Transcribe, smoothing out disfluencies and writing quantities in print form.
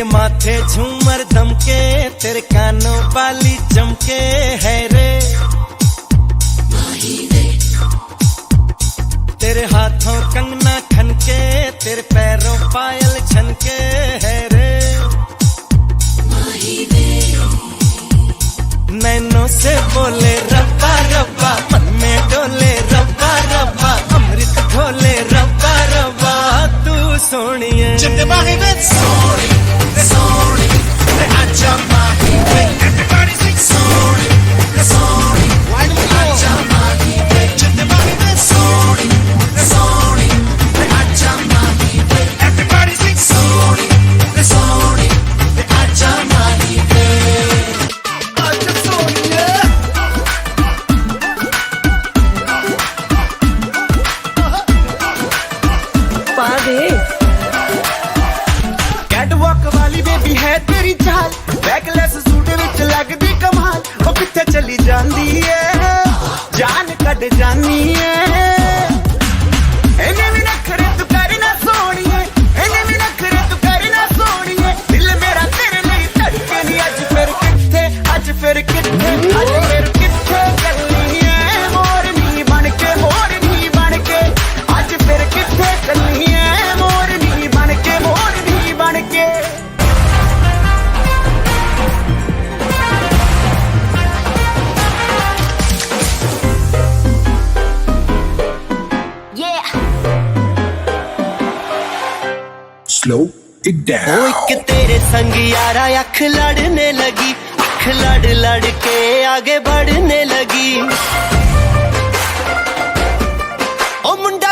तेरे माथे झूमर दमके, तेरे कानों वाली चमके है रे। तेरे हाथों कंगना खनके, तेरे पैरों पायल छनके है रे। नैनों से बोले रब्बा रब्बा, मन में डोले रब्बा रब्बा, अमृत घोले रब्बा रब्बा, तू सोनिए। Sorry, sorry, आजा माही वे। Everybody sing sorry, sorry, आजा माही वे। Everybody sorry, sorry, आजा माही वे। Everybody sing sorry, sorry, आजा माही वे। आजा सोनिए। पादे कैटवॉक वाली बेबी है तेरी चाल, बैकलेस सूट विच लगदी कमाल। ओ किथे चली जांदी है, जान कट जानी है। इन्हें भी नखरे तू कर ना सोनिए, इन्हें भी नखरे तू कर ना सोनिए। दिल मेरा तेरे लिए धड़के नी, अज फिर किथे, अज फिर किथे, अज फिर किथे चली है मोरनी बनके, मोरनी बनके। अज फिर किथे चली है मोरनी बनके, मोरनी बनके। Slow it down. ओ एक तेरे संग यारा अख लड़ने लगी, अख लड़ लड़ के आगे बढ़ने लगी। ओ मुंडा